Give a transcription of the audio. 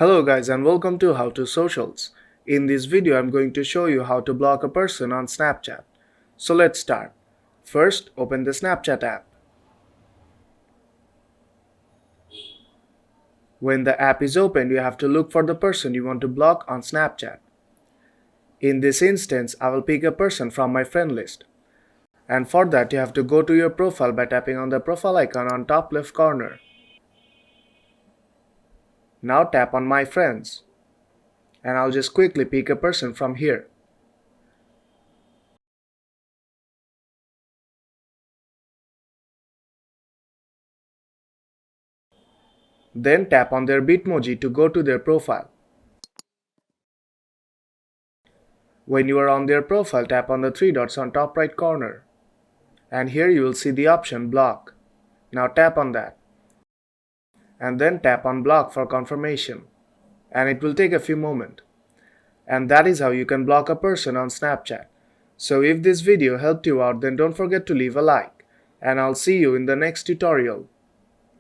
Hello guys and welcome to How to Socials. In this video I'm going to show you how to block a person on Snapchat. So let's start. First, open the Snapchat app. When the app is open, you have to look for the person you want to block on Snapchat. In this instance, I will pick a person from my friend list. And for that, you have to go to your profile by tapping on the profile icon on top left corner. Now tap on My Friends. And I'll just quickly pick a person from here. Then tap on their Bitmoji to go to their profile. When you are on their profile, tap on the three dots on top right corner. And here you will see the option Block. Now tap on that. And then tap on Block for confirmation. And it will take a few moments. And that is how you can block a person on Snapchat. So if this video helped you out, then don't forget to leave a like. And I'll see you in the next tutorial.